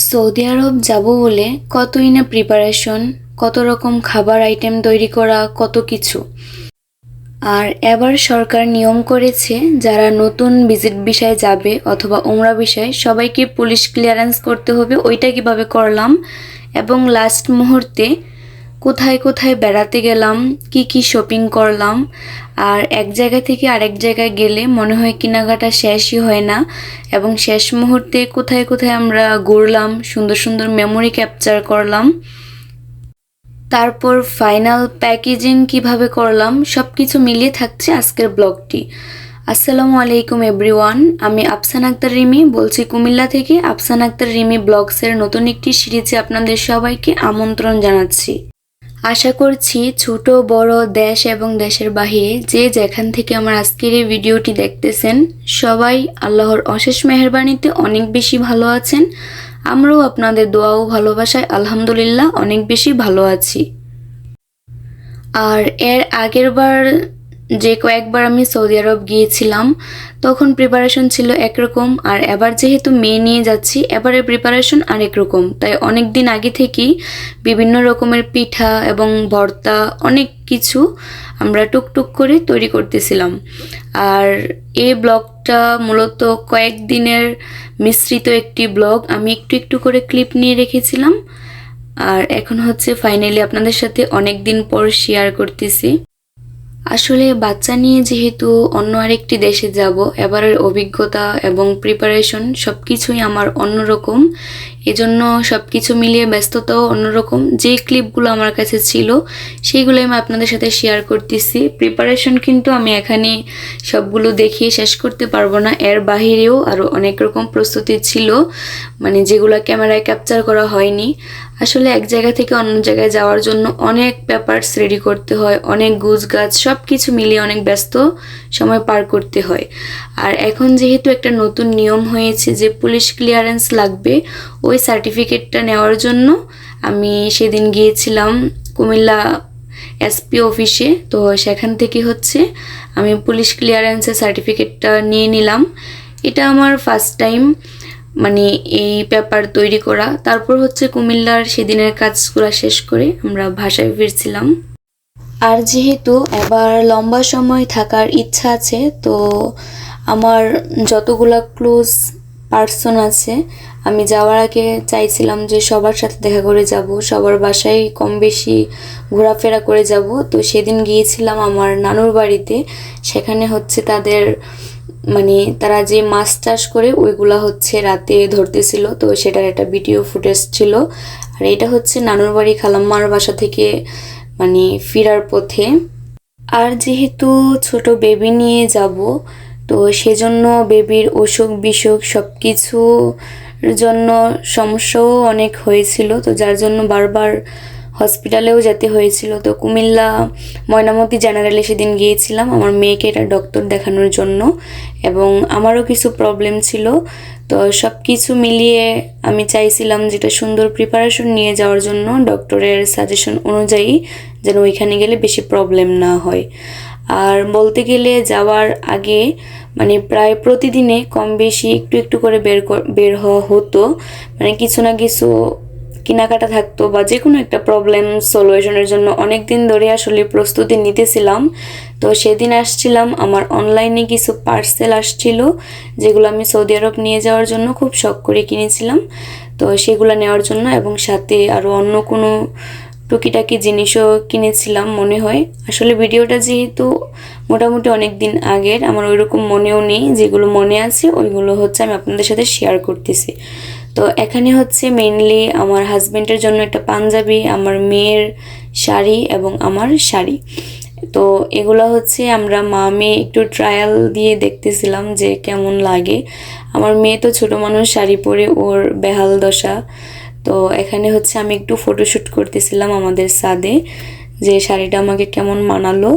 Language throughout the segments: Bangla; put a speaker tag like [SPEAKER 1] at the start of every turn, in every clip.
[SPEAKER 1] সৌদি আরব যাব বলে কতই না প্রিপারেশন, কত রকম খাবার আইটেম তৈরি করা, কত কিছু। আর এবার সরকার নিয়ম করেছে যারা নতুন ভিজিট ভিসায় যাবে অথবা উমরা ভিসায় সবাইকে পুলিশ ক্লিয়ারেন্স করতে হবে। ওইটা কিভাবে করলাম এবং লাস্ট মুহূর্তে কোথায় কোথায় বেড়াতে গেলাম, কি কি শপিং করলাম। আর এক জায়গা থেকে আরেক জায়গায় গেলে মনে হয় কেনাকাটা শেষই হয় না, এবং শেষ মুহূর্তে কোথায় কোথায় আমরা ঘুরলাম, সুন্দর সুন্দর মেমোরি ক্যাপচার করলাম। তারপর ফাইনাল প্যাকেজিং কিভাবে করলাম, সব কিছু মিলিয়ে থাকছে আজকের ব্লগটি। আসসালামু আলাইকুম এভরিওয়ান, আমি আফসান আক্তার রিমি বলছি কুমিল্লা থেকে। আফসান আক্তার রিমি ব্লগসের নতুন একটি সিরিজে আপনাদের সবাইকে আমন্ত্রণ জানাচ্ছি। আশা করছি ছোট বড়, দেশ এবং দেশের বাহিরে যে যেখান থেকে আমার আজকের এই ভিডিওটি দেখতেছেন সবাই আল্লাহর অশেষ মেহেরবানিতে অনেক বেশি ভালো আছেন। আমরাও আপনাদের দোয়া ও ভালোবাসায় আলহামদুলিল্লাহ অনেক বেশি ভালো আছি। আর এর আগের বার যে কয়েকবার আমি সৌদি আরব গিয়েছিলাম তখন প্রিপারেশন ছিল একরকম, আর এবার যেহেতু মেয়ে নিয়ে যাচ্ছি এবারের প্রিপারেশন আরেক রকম। তাই অনেক দিন আগে থেকেই বিভিন্ন রকমের পিঠা এবং ভর্তা অনেক কিছু আমরা টুকটুক করে তৈরি করতেছিলাম। আর এই ব্লগটা মূলত কয়েকদিনের মিশ্রিত একটি ব্লগ, আমি একটু একটু করে ক্লিপ নিয়ে রেখেছিলাম। আর এখন হচ্ছে ফাইনালি আপনাদের সাথে অনেক দিন পর শেয়ার করতেছি। আসলে বাচ্চা নিয়ে যেহেতু অন্য আরেকটি দেশে যাব, এবারের অভিজ্ঞতা এবং প্রিপারেশন সব কিছুই আমার অন্যরকম। এজন্য সব কিছু মিলিয়ে ব্যস্ততাও অন্যরকম। যে ক্লিপগুলো আমার কাছে ছিল সেইগুলো আমি আপনাদের সাথে শেয়ার করতেছি। প্রিপারেশন কিন্তু আমি এখানে সবগুলো দেখিয়ে শেষ করতে পারবো না, এর বাহিরেও আরও অনেক রকম প্রস্তুতি ছিল, মানে যেগুলো ক্যামেরায় ক্যাপচার করা হয়নি। আসলে এক জায়গা থেকে অন্য জায়গায় যাওয়ার জন্য অনেক পেপারস রেডি করতে হয়, অনেক গুছগাছ সব কিছু মিলিয়ে অনেক ব্যস্ত সময় পার করতে হয়। আর এখন যেহেতু একটা নতুন নিয়ম হয়েছে যে পুলিশ ক্লিয়ারেন্স লাগবে, ওই সার্টিফিকেটটা নেওয়ার জন্য আমি সেদিন গিয়েছিলাম কুমিল্লা এসপি অফিসে। তো সেখান থেকে হচ্ছে আমি পুলিশ ক্লিয়ারেন্সের সার্টিফিকেটটা নিয়ে নিলাম। এটা আমার ফার্স্ট টাইম মানে এই পেপার তৈরি করা। তারপর হচ্ছে কুমিল্লার সেদিনের কাজগুলো শেষ করে আমরা বাসায় ফিরছিলাম। আর যেহেতু এবার লম্বা সময় থাকার ইচ্ছা আছে, তো আমার যতগুলা ক্লোজ পার্সন আছে আমি যাওয়ার আগে চাইছিলাম যে সবার সাথে দেখা করে যাব, সবার বাসায় কম বেশি ঘোরাফেরা করে যাব। তো সেদিন গিয়েছিলাম আমার নানুর বাড়িতে। সেখানে হচ্ছে তাদের মানে তারা যে মাছ চাষ করে ওইগুলা হচ্ছে রাতে ধরতেছিল, তো সেটার একটা ভিডিও ফুটেজ ছিল। আর এটা হচ্ছে নানুর বাড়ি খালাম্মার বাসা থেকে মানে ফেরার পথে। আর যেহেতু ছোট বেবি নিয়ে যাব, তো সেজন্য বেবির অসুখ বিসুখ সব কিছুর জন্য সমস্যাও অনেক হয়েছিল, তো যার জন্য বারবার হসপিটালেও যেতে হয়েছিল। তো কুমিল্লা ময়নামতি জেনারেলে সেদিন গিয়েছিলাম আমার মেয়েকে এটা ডক্টর দেখানোর জন্য, এবং আমারও কিছু প্রবলেম ছিল। তো সব কিছু মিলিয়ে আমি চাইছিলাম যেটা সুন্দর প্রিপারেশন নিয়ে যাওয়ার জন্য, ডক্টরের সাজেশন অনুযায়ী যেন ওইখানে গেলে বেশি প্রবলেম না হয়। আর বলতে গেলে যাওয়ার আগে মানে প্রায় প্রতিদিনে কম বেশি একটু একটু করে বের হওয়া হতো, মানে কিছু না কিছু কেনাকাটা থাকতো বা যে কোনো একটা প্রবলেম সলিউশনের জন্য অনেক দিন ধরে আসলে প্রস্তুতি নিতেছিলাম। তো সেদিন আসছিলাম আমার অনলাইনে কিছু পার্সেল আসছিল যেগুলো আমি সৌদি আরব নিয়ে যাওয়ার জন্য খুব শখ করে কিনেছিলাম। তো সেগুলো নেওয়ার জন্য এবং সাথে আরও অন্য কোনো টুকিটাকি জিনিসও কিনেছিলাম মনে হয়। আসলে ভিডিওটা যেহেতু মোটামুটি অনেক দিন আগের, আমার ওইরকম মনেও নেই, যেগুলো মনে আছে ওইগুলো হচ্ছে আমি আপনাদের সাথে শেয়ার করতেছি। তো এখানে হচ্ছে মেইনলি আমার হাজব্যান্ডের জন্য একটা পাঞ্জাবি, আমার মেয়ের শাড়ি এবং আমার শাড়ি। তো এগুলো হচ্ছে আমরা মা মেয়ে একটু ট্রায়াল দিয়ে দেখতেছিলাম যে কেমন লাগে। আমার মেয়ে তো ছোট মানুষ, শাড়ি পরে ওর বেহাল দশা। তো এখানে হচ্ছে আমি একটু ফটোশ্যুট করতেছিলাম আমাদের ছাদে যে শাড়িটা আমাকে কেমন মানালো।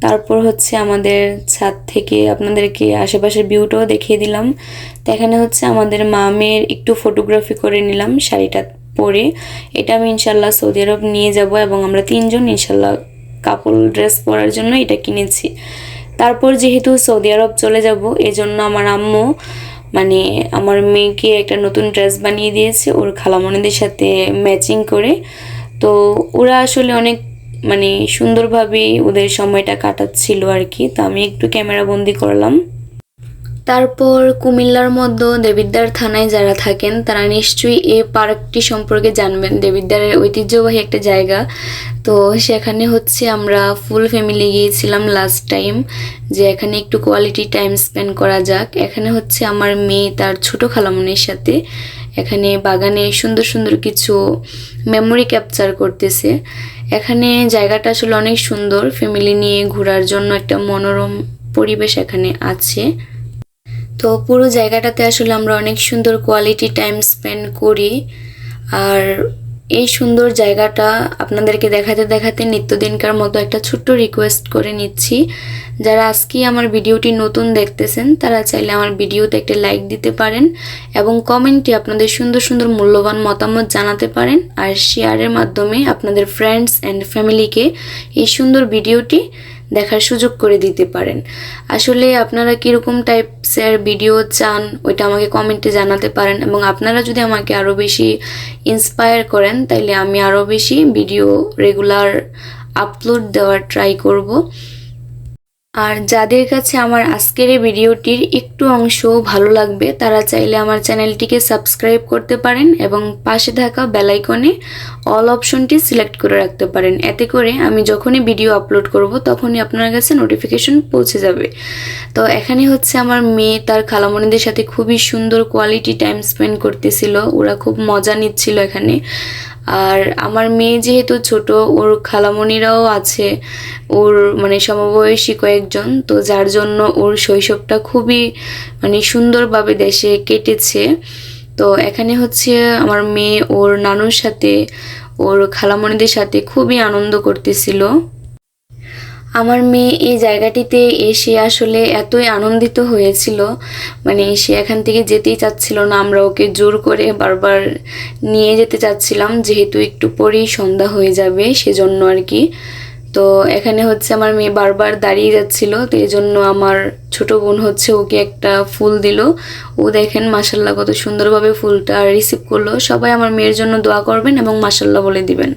[SPEAKER 1] তারপর হচ্ছে আমাদের ছাদ থেকে আপনাদেরকে আশেপাশের ভিউটাও দেখিয়ে দিলাম। তো এখানে হচ্ছে আমাদের মা মেয়ের একটু ফটোগ্রাফি করে নিলাম শাড়িটা পরে। এটা আমি ইনশাল্লাহ সৌদি আরব নিয়ে যাব এবং আমরা তিনজন ইনশাল্লাহ কাপল ড্রেস পরার জন্য এটা কিনেছি। তারপর যেহেতু সৌদি আরব চলে যাব, এজন্য আমার আম্মু মানে আমার মেয়েকে একটা নতুন ড্রেস বানিয়ে দিয়েছে ওর খালামণিদের সাথে ম্যাচিং করে। তো ওরা আসলে অনেক মানে সুন্দরভাবেই ওদের সময়টা কাটাচ্ছিল আর কি। তো আমি একটু ক্যামেরা বন্দি করলাম। তারপর কুমিল্লার মধ্যে দেবিদ্বার থানায় যারা থাকেন তারা নিশ্চয়ই এই পার্কটি সম্পর্কে জানবেন। দেবিদ্বারের ঐতিহ্যবাহী একটা জায়গা। তো সেখানে হচ্ছে আমরা ফুল ফ্যামিলি গিয়েছিলাম লাস্ট টাইম, যে এখানে একটু কোয়ালিটি টাইম স্পেন্ড করা যাক। এখানে হচ্ছে আমার মেয়ে তার ছোট খালামণির সাথে এখানে বাগানে সুন্দর সুন্দর কিছু মেমোরি ক্যাপচার করতেছে। এখানে জায়গাটা আসলে অনেক সুন্দর, ফ্যামিলি নিয়ে ঘোরার জন্য একটা মনোরম পরিবেশ এখানে আছে। তো পুরো জায়গাটাতে আসলে আমরা অনেক সুন্দর কোয়ালিটি টাইম স্পেন্ড করি। আর এই সুন্দর জায়গাটা আপনাদেরকে দেখাতে দেখাতে নিত্যদিনকার মতো একটা ছোট্ট রিকোয়েস্ট করে নিচ্ছি, যারা আজকে আমার ভিডিওটি নতুন দেখতেছেন তারা চাইলে আমার ভিডিওতে একটা লাইক দিতে পারেন এবং কমেন্টে আপনাদের সুন্দর সুন্দর মূল্যবান মতামত জানাতে পারেন। আর শেয়ারের মাধ্যমে আপনাদের ফ্রেন্ডস অ্যান্ড ফ্যামিলিকে এই সুন্দর ভিডিওটি দেখার সুযোগ করে দিতে পারেন। আসলে আপনারা কীরকম টাইপসের ভিডিও চান ওইটা আমাকে কমেন্টে জানাতে পারেন, এবং আপনারা যদি আমাকে আরও বেশি ইন্সপায়ার করেন তাইলে আমি আরও বেশি ভিডিও রেগুলার আপলোড দেওয়ার ট্রাই করব। আর যাদের কাছে আমার আজকের এই ভিডিওটির একটু অংশ ভালো লাগবে তারা চাইলে আমার চ্যানেলটিকে সাবস্ক্রাইব করতে পারেন এবং পাশে থাকা বেল আইকনে অল অপশনটি সিলেক্ট করে রাখতে পারেন। এতে করে আমি যখনই ভিডিও আপলোড করব তখনই আপনার কাছে নোটিফিকেশন পৌঁছে যাবে। তো এখানে হচ্ছে আমার মেয়ে তার খালামণিদের সাথে খুবই সুন্দর কোয়ালিটি টাইম স্পেন্ড করতেছিল, ওরা খুব মজা নিচ্ছিল এখানে। আর আমার মেয়ে যেহেতু ছোট, ওর খালামণিরাও আছে, ওর মানে সমবয়সী কয়েকজন, তো যার জন্য ওর শৈশবটা খুবই মানে সুন্দরভাবে দেশে কেটেছে। তো এখানে হচ্ছে আমার মেয়ে ওর নানুর সাথে ওর খালামণিদের সাথে খুবই আনন্দ করতেছিল। আমার মেয়ে এই জায়গাটিতে এসে আসলে এতই আনন্দিত হয়েছিল, মানে সে এখান থেকে যেতেই চাচ্ছিল না। আমরা ওকে জোর করে বারবার নিয়ে যেতে চাচ্ছিলাম, যেহেতু একটু পরেই সন্ধ্যা হয়ে যাবে সেজন্য আর কি। তো এখানে হচ্ছে আমার মেয়ে বারবার দাঁড়িয়ে যাচ্ছিল, তো এই জন্য আমার ছোট বোন হচ্ছে ওকে একটা ফুল দিল। ও দেখেন মাশাল্লাহ কত সুন্দরভাবে ফুলটা রিসিভ করলো। সবাই আমার মেয়ের জন্য দোয়া করবেন এবং মাশাল্লাহ বলে দিবেন।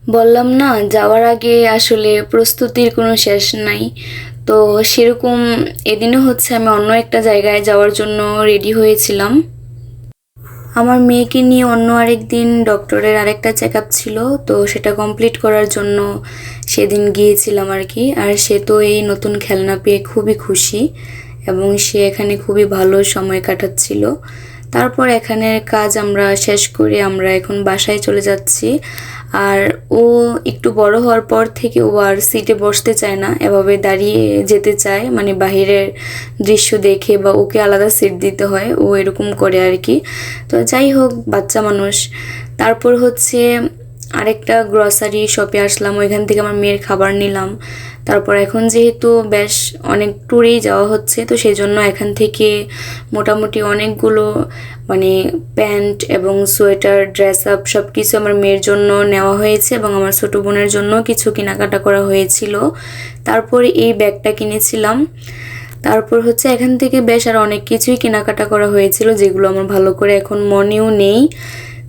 [SPEAKER 1] বললাম না, যাওয়ার আগে আসলে প্রস্তুতির কোনো শেষ নাই। তো সেরকম এদিনও হচ্ছে আমি অন্য একটা জায়গায় যাওয়ার জন্য রেডি হয়েছিলাম। আমার মেয়েকে নিয়ে অন্য আরেক দিন ডক্টরের আরেকটা চেক আপ ছিল, তো সেটা কমপ্লিট করার জন্য সেদিন গিয়েছিলাম আর কি। আর সে তো এই নতুন খেলনা পেয়ে খুবই খুশি এবং সে এখানে খুবই ভালো সময় কাটাচ্ছিল। তারপর এখানের কাজ আমরা শেষ করে আমরা এখন বাসায় চলে যাচ্ছি। আর ও একটু বড় হওয়ার পর থেকে ও আর সিটে বসতে চায় না, এভাবে দাঁড়িয়ে যেতে চায়, মানে বাহিরের দৃশ্য দেখে বা ওকে আলাদা সিট দিতে হয়, ও এরকম করে আর কি। তো যাই হোক, বাচ্চা মানুষ। তারপর হচ্ছে আরেকটা গ্রসারি শপে আসলাম, ওইখান থেকে আমার মেয়ের খাবার নিলাম। তারপর এখন যেহেতু বেশ অনেক ট্যুরেই যাওয়া হচ্ছে, তো সেই জন্য এখান থেকে মোটামুটি অনেকগুলো মানে প্যান্ট এবং সোয়েটার, ড্রেস আপ সব কিছু আমার মেয়ের জন্য নেওয়া হয়েছে এবং আমার ছোটো বোনের জন্য কিছু কেনাকাটা করা হয়েছিল। তারপরে এই ব্যাগটা কিনেছিলাম। তারপর হচ্ছে এখান থেকে বেশ আর অনেক কিছুই কেনাকাটা করা হয়েছিল, যেগুলো আমার ভালো করে এখন মনেও নেই।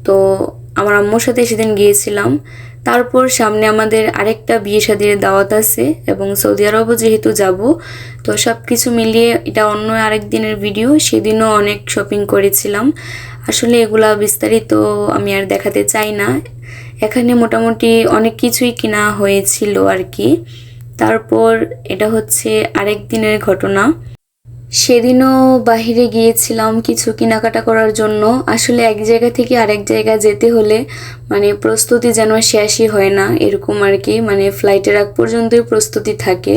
[SPEAKER 1] তো আমার আম্মুর সাথে সেদিন গিয়েছিলাম। তারপর সামনে আমাদের আরেকটা বিয়ে শাদির দাওয়াত আছে এবং সৌদি আরবও যেহেতু যাব, তো সব কিছু মিলিয়ে এটা অন্য আরেক দিনের ভিডিও। সেদিনও অনেক শপিং করেছিলাম। আসলে এগুলা বিস্তারিত আমি আর দেখাতে চাই না। এখানে মোটামুটি অনেক কিছুই কেনা হয়েছিল আর কি। তারপর এটা হচ্ছে আরেক দিনের ঘটনা। সেদিনও বাহিরে গিয়েছিলাম কিছু কেনাকাটা করার জন্য। আসলে এক জায়গা থেকে আরেক জায়গা যেতে হলে মানে প্রস্তুতি যেন শেষই হয় না, এরকম আর কি। মানে ফ্লাইটের আগ পর্যন্তই প্রস্তুতি থাকে,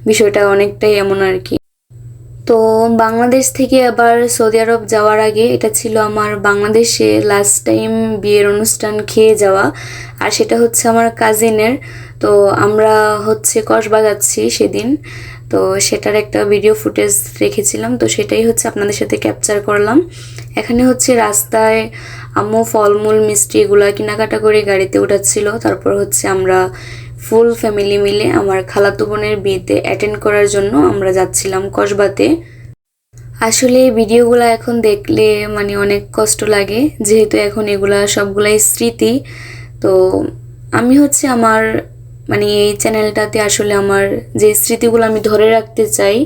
[SPEAKER 1] বিষয়টা অনেকটাই এমন আর কি। তো বাংলাদেশ থেকে আবার সৌদি আরব যাওয়ার আগে এটা ছিল আমার বাংলাদেশে লাস্ট টাইম বিয়ের অনুষ্ঠান খেয়ে যাওয়া। আর সেটা হচ্ছে আমার কাজিনের। তো আমরা হচ্ছে কসবা যাচ্ছি সেদিন, তো সেটার একটা ভিডিও ফুটেজ রেখেছিলাম, তো সেটাই হচ্ছে আপনাদের সাথে ক্যাপচার করলাম। এখানে হচ্ছে রাস্তায় আম্মু ফলমূল মিষ্টি এগুলো কেনাকাটা করে গাড়িতে উঠাচ্ছিল। তারপর হচ্ছে আমরা ফুল ফ্যামিলি মিলে আমার খালাতো বোনের বিয়েতে অ্যাটেন্ড করার জন্য আমরা যাচ্ছিলাম কসবাতে। আসলে এই ভিডিওগুলো এখন দেখলে মানে অনেক কষ্ট লাগে, যেহেতু এখন এগুলা সবগুলাই স্মৃতি। তো আমি হচ্ছে আমার মানে এই চ্যানেলটাতে আসলে আমার যে স্মৃতিগুলো আমি ধরে রাখতে চাই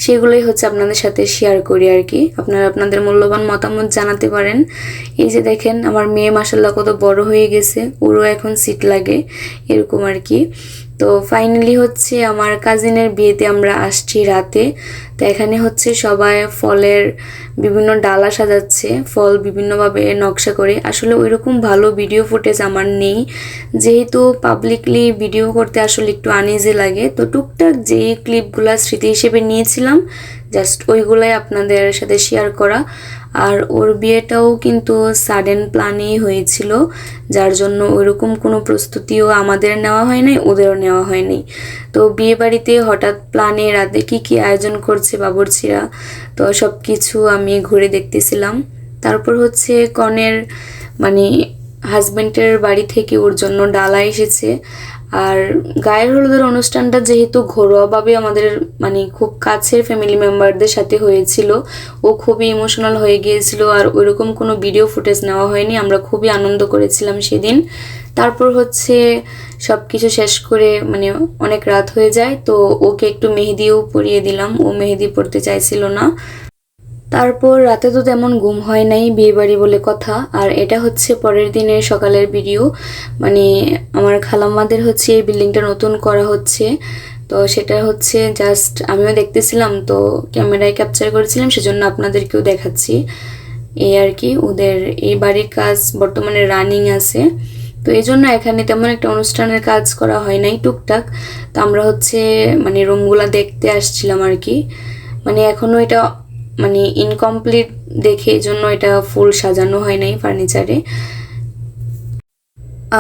[SPEAKER 1] সেগুলোই হচ্ছে আপনাদের সাথে শেয়ার করি আর কি। আপনারা আপনাদের মূল্যবান মতামত জানাতে পারেন। এই যে দেখেন আমার মেয়ে মাশাল্লাহ কত বড় হয়ে গেছে, ওরও এখন সিট লাগে এরকম আর কি। তো ফাইনালি হচ্ছে আমার কাজিনের বিয়েতে আমরা আসছি রাতে। তো এখানে হচ্ছে সবাই ফলের বিভিন্ন ডালা সাজাচ্ছে, ফল বিভিন্নভাবে নকশা করে। আসলে ওইরকম ভালো ভিডিও ফুটেজ আমার নেই, যেহেতু পাবলিকলি ভিডিও করতে আসলে একটু আনইজি লাগে। তো টুকটাক যেই ক্লিপগুলো স্মৃতি হিসেবে নিয়েছিলাম জাস্ট ওইগুলাই আপনাদের সাথে শেয়ার করা। আর ওর বিয়েটাও কিন্তু সাডেন প্ল্যানেই হয়েছিল, যার জন্য ওইরকম কোনো প্রস্তুতিও আমাদের নেওয়া হয় নাই, ওদেরও নেওয়া হয়নি। তো বিয়ে বাড়িতে হঠাৎ প্ল্যানে রাতে কী কী আয়োজন করছে বাবুর্চিরা, তো সব কিছু আমি ঘুরে দেখতেছিলাম। তারপর হচ্ছে কনের মানে হাজব্যান্ডের বাড়ি থেকে ওর জন্য ডালা এসেছে। আর গায়ের হলুদের অনুষ্ঠানটা যেহেতু ঘরোয়াভাবে আমাদের মানে খুব কাছের ফ্যামিলি মেম্বারদের সাথে হয়েছিল, ও খুবই ইমোশনাল হয়ে গিয়েছিল। আর ওইরকম কোনো ভিডিও ফুটেজ নেওয়া হয়নি, আমরা খুবই আনন্দ করেছিলাম সেদিন। তারপর হচ্ছে সব কিছু শেষ করে মানে অনেক রাত হয়ে যায়, তো ওকে একটু মেহেদিও পরিয়ে দিলাম, ও মেহেদি পরতে চাইছিল না। তারপর রাতে তো তেমন ঘুম হয় নাই, বিয়েবাড়ি বলে কথা। আর এটা হচ্ছে পরের দিনের সকালের ভিডিও। মানে আমার খালাম্মাদের হচ্ছে এই বিল্ডিংটা নতুন করা হচ্ছে, তো সেটা হচ্ছে জাস্ট আমিও দেখতেছিলাম, তো ক্যামেরায় ক্যাপচার করেছিলাম, সেজন্য আপনাদেরকেও দেখাচ্ছি। এই আর কি, ওদের এই বাড়ির কাজ বর্তমানে রানিং আছে। তো এই জন্য এখানে তেমন একটা অনুষ্ঠানের কাজ করা হয় নাই, টুকটাক। তো আমরা হচ্ছে মানে রুমগুলা দেখতে আসছিলাম আর কি। মানে এখনো এটা মানে ইনকমপ্লিট দেখে এই জন্য এটা ফুল সাজানো হয় নাই ফার্নিচারে।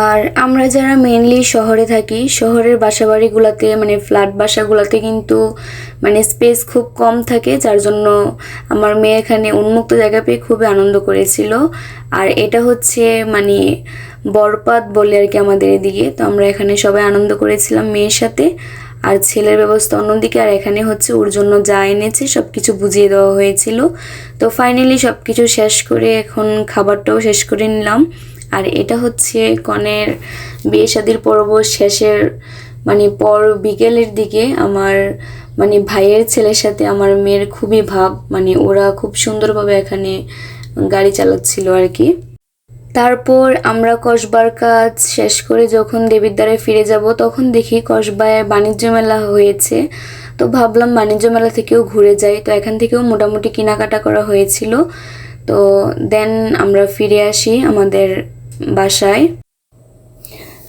[SPEAKER 1] আর আমরা যারা মেইনলি শহরে থাকি, শহরের বাসাবাড়িগুলোতে মানে ফ্ল্যাট বাসাগুলোতে কিন্তু মানে স্পেস খুব কম থাকে, যার জন্য আমার মেয়ে এখানে উন্মুক্ত জায়গা পেয়ে খুবই আনন্দ করেছিল। আর এটা হচ্ছে মানে বরপাত বলে আর কি আমাদের এদিকে। তো আমরা এখানে সবাই আনন্দ করেছিলাম মেয়ের সাথে। আর ছেলের ব্যবস্থা অন্যদিকে। আর এখানে হচ্ছে ওর জন্য যা এনেছে সব কিছু বুঝিয়ে দেওয়া হয়েছিল। তো ফাইনালি সব কিছু শেষ করে এখন খাবারটাও শেষ করে নিলাম। আর এটা হচ্ছে কনের বিয়ে শাদির পর্ব শেষের মানে পর বিকেলের দিকে আমার মানে ভাইয়ের ছেলের সাথে আমার মেয়ের খুবই ভাব, মানে ওরা খুব সুন্দরভাবে এখানে গাড়ি চালাচ্ছিল আর কি। তারপর আমরা কসবার কাজ শেষ করে যখন দেবিদ্বারে ফিরে যাব, তখন দেখি কসবায় বাণিজ্য মেলা হয়েছে। তো ভাবলাম বাণিজ্য মেলা থেকেও ঘুরে যাই, তো এখান থেকেও মোটামুটি কেনাকাটা করা হয়েছিল। তো দেন আমরা ফিরে আসি আমাদের বাসায়।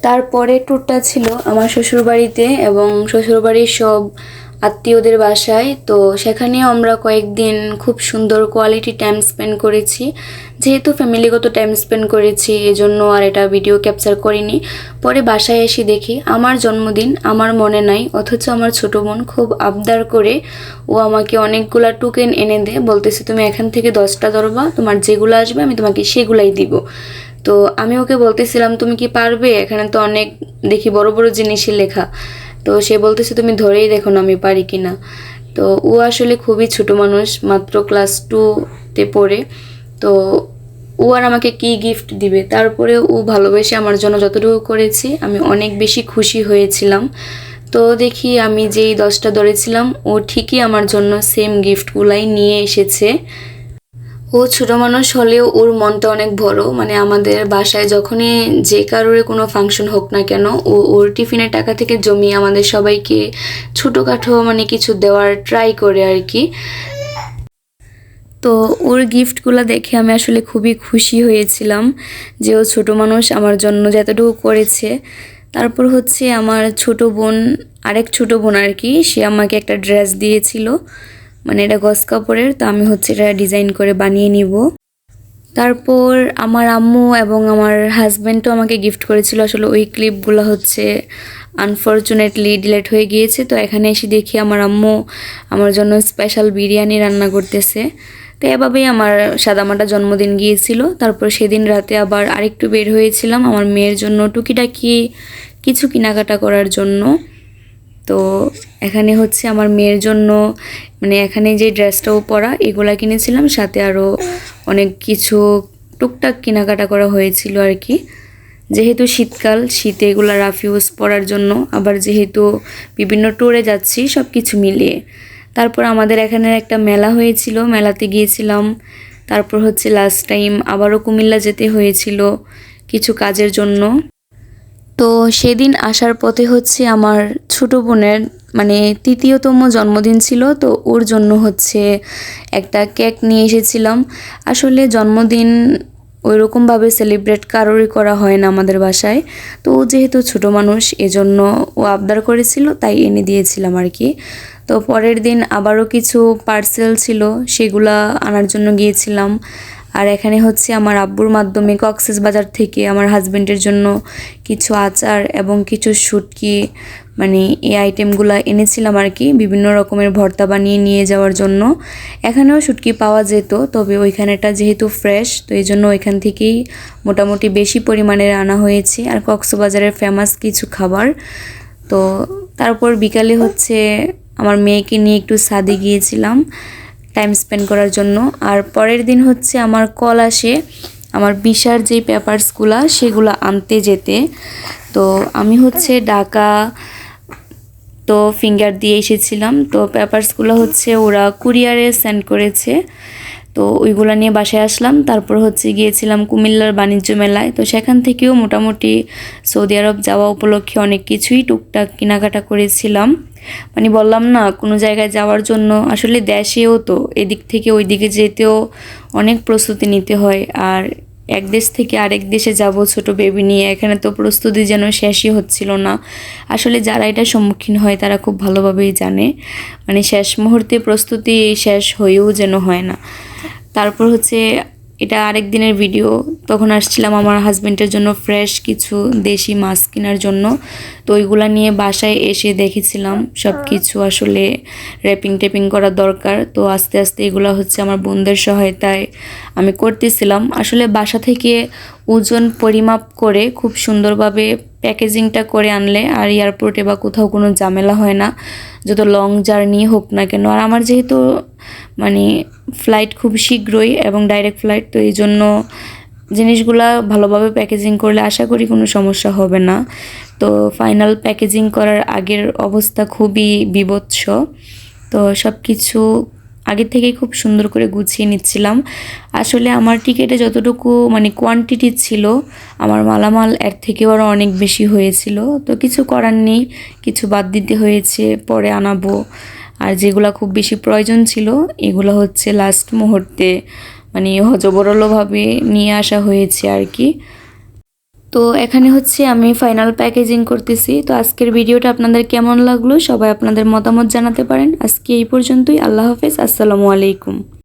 [SPEAKER 1] তারপরে ট্যুরটা ছিল আমার শ্বশুরবাড়িতে এবং শ্বশুরবাড়ির সব আত্মীয়দের বাসায়। তো সেখানেও আমরা কয়েকদিন খুব সুন্দর কোয়ালিটি টাইম স্পেন্ড করেছি। যেহেতু ফ্যামিলিগত টাইম স্পেন্ড করেছি এজন্য আর এটা ভিডিও ক্যাপচার করিনি। পরে বাসায় এসে দেখি আমার জন্মদিন আমার মনে নাই, অথচ আমার ছোটো বোন খুব আবদার করে ও আমাকে অনেকগুলা টোকেন এনে দেয়, বলতেছে তুমি এখান থেকে 10টা ধরবা, তোমার যেগুলো আসবে আমি তোমাকে সেগুলাই দিব। তো আমি ওকে বলতেছিলাম তুমি কি পারবে, এখানে তো অনেক দেখি বড় বড় জিনিসই লেখা। তো সে বলতেছে তুমি ধরেই দেখো না আমি পারি কি না। তো ও আসলে খুবই ছোট মানুষ, মাত্র ক্লাস 2-তে পড়ে। তো ও আর আমাকে কি গিফট দিবে, তারপরে ও ভালোবেসে আমার জন্য যতটুকু করেছি আমি অনেক বেশি খুশি হয়েছিলাম। তো দেখি আমি যেই 10টা ধরেছিলাম ও ঠিকই আমার জন্য সেম গিফটগুলাই নিয়ে এসেছে। ও ছোট মানুষ হলেও ওর মনটা অনেক বড়, মানে আমাদের বাসায় যখনই যে কারোর কোনো ফাংশন হোক না কেন ও ওর টিফিনের টাকা থেকে জমিয়ে আমাদের সবাইকে ছোটোখাটো মানে কিছু দেওয়ার ট্রাই করে আর কি। তো ওর গিফটগুলো দেখে আমি আসলে খুবই খুশি হয়েছিলাম যে ও ছোটো মানুষ আমার জন্য যতটুকু করেছে। তারপর হচ্ছে আমার ছোট বোন, আরেক ছোট বোন আর কি, সে আমাকে একটা ড্রেস দিয়েছিল, মানে এটা গস কাপড়ের। তো আমি হচ্ছে এটা ডিজাইন করে বানিয়ে নিব। তারপর আমার আম্মু এবং আমার হাজব্যান্ডও আমাকে গিফট করেছিল। আসলে ওই ক্লিপগুলো হচ্ছে আনফর্চুনেটলি ডিলিট হয়ে গিয়েছে। তো এখানে এসে দেখি আমার আম্মু আমার জন্য স্পেশাল বিরিয়ানি রান্না করতেছে। তো এভাবেই আমার সাদামাটা জন্মদিন গিয়েছিল। তারপর সেদিন রাতে আবার আরেকটু বের হয়েছিলাম আমার মেয়ের জন্য টুকিটাকি কিছু কেনাকাটা করার জন্য। তো এখানে হচ্ছে আমার মেয়ের জন্য মানে এখানে যে ড্রেসটাও পরা এগুলা কিনেছিলাম, সাথে আরও অনেক কিছু টুকটাক কেনাকাটা করা হয়েছিল আর কি। যেহেতু শীতকাল, শীতে এগুলো রাফ ইউজ পরার জন্য, আবার যেহেতু বিভিন্ন ট্যুরে যাচ্ছি, সব কিছু মিলিয়ে। তারপর আমাদের এখানে একটা মেলা হয়েছিল, মেলাতে গিয়েছিলাম। তারপর হচ্ছে লাস্ট টাইম আবারও কুমিল্লা যেতে হয়েছিল কিছু কাজের জন্য। তো সেদিন আসার পথে হচ্ছে আমার ছোট বোনের মানে ৩য়তম জন্মদিন ছিল, তো ওর জন্য হচ্ছে একটা কেক নিয়ে এসেছিলাম। আসলে জন্মদিন ওইরকমভাবে সেলিব্রেট কারোরই করা হয় না আমাদের বাসায়, তো ও যেহেতু ছোট মানুষ এজন্য ও আবদার করেছিল, তাই এনে দিয়েছিলাম আর কি। তো পরের দিন আবারও কিছু পার্সেল ছিল, সেগুলা আনার জন্য গিয়েছিলাম। আর এখানে হচ্ছে আমার আব্বুর মাধ্যমে কক্সবাজার থেকে আমার হাজবেন্ডের জন্য কিছু আচার এবং কিছু শুটকি মানে এই আইটেমগুলো এনেছিলাম আর কি, বিভিন্ন রকমের ভর্তা বানিয়ে নিয়ে যাওয়ার জন্য। এখানেও শুটকি পাওয়া যেত, তবে ওইখানেটা যেহেতু ফ্রেশ, তো এই জন্য ওইখান থেকেই মোটামুটি বেশি পরিমাণের আনা হয়েছে। আর কক্সবাজারের ফেমাস কিছু খাবার। তো তারপর বিকালে হচ্ছে আমার মেয়েকে নিয়ে একটু ছাদে গিয়েছিলাম টাইম স্পেন্ড করার জন্য। আর পরের দিন হচ্ছে আমার কল আসে আমার ভিসার যে পেপারসগুলো সেগুলো আনতে যেতে। তো আমি হচ্ছে ঢাকা তো ফিঙ্গার দিয়ে এসেছিলাম, তো পেপারসগুলো হচ্ছে ওরা কুরিয়ারে সেন্ড করেছে, তো ওইগুলো নিয়ে বাসায় আসলাম। তারপর হচ্ছে গিয়েছিলাম কুমিল্লার বাণিজ্য মেলায়, তো সেখান থেকেও মোটামুটি সৌদি আরব যাওয়া উপলক্ষে অনেক কিছুই টুকটাক কেনাকাটা করেছিলাম। মানে বললাম না, কোনো জায়গায় যাওয়ার জন্য আসলে দেশেও তো এদিক থেকে ওই দিকে যেতেও অনেক প্রস্তুতি নিতে হয়, আর এক দেশ থেকে আরেক দেশে যাব ছোট বেবি নিয়ে, এখানে তো প্রস্তুতি যেন শেষই হচ্ছিল না। আসলে যারা এটার সম্মুখীন হয় তারা খুব ভালোভাবেই জানে, মানে শেষ মুহূর্তে প্রস্তুতি শেষ হয়েও যেন হয় না। তারপর হচ্ছে এটা আরেক দিনের ভিডিও, তখন আসছিলাম আমার হাজবেন্ডের জন্য ফ্রেশ কিছু দেশি মাছ কেনার জন্য। তো ওইগুলা নিয়ে বাসায় এসে দেখেছিলাম সব কিছু আসলে র্যাপিং টেপিং করা দরকার, তো আস্তে আস্তে এগুলো হচ্ছে আমার বোনদের সহায়তায় আমি করতেছিলাম। আসলে বাসা থেকে ওজন পরিমাপ করে খুব সুন্দরভাবে প্যাকেজিংটা করে আনলে আর এয়ারপোর্টে বা কোথাও কোনো ঝামেলা হয় না, যত লং জার্নি হোক না কেন। আর আমার যেহেতু মানে ফ্লাইট খুব শীঘ্রই এবং ডাইরেক্ট ফ্লাইট, তো এই জন্য জিনিসগুলা ভালোভাবে প্যাকেজিং করলে আশা করি কোনো সমস্যা হবে না। তো ফাইনাল প্যাকেজিং করার আগের অবস্থা খুবই বীভৎস, তো সব কিছু আগের থেকেই খুব সুন্দর করে গুছিয়ে নিচ্ছিলাম। আসলে আমার টিকিটে যতটুকু মানে কোয়ান্টিটি ছিল, আমার মালামাল এর থেকেও আরও অনেক বেশি হয়েছিল, তো কিছু করার নেই, কিছু বাদ দিতে হয়েছে, পরে আনাবো। আর যেগুলো খুব বেশি প্রয়োজন ছিল এগুলো হচ্ছে লাস্ট মুহূর্তে মানে হজবরলভাবে নিয়ে আসা হয়েছে আর কি। তো এখানে হচ্ছে আমি ফাইনাল প্যাকেজিং করতেছি। তো আজকের ভিডিওটা আপনাদের কেমন লাগলো সবাই আপনাদের মতামত জানাতে পারেন। আজকে এই পর্যন্তই। আল্লাহ হাফেজ, আসসালামু আলাইকুম।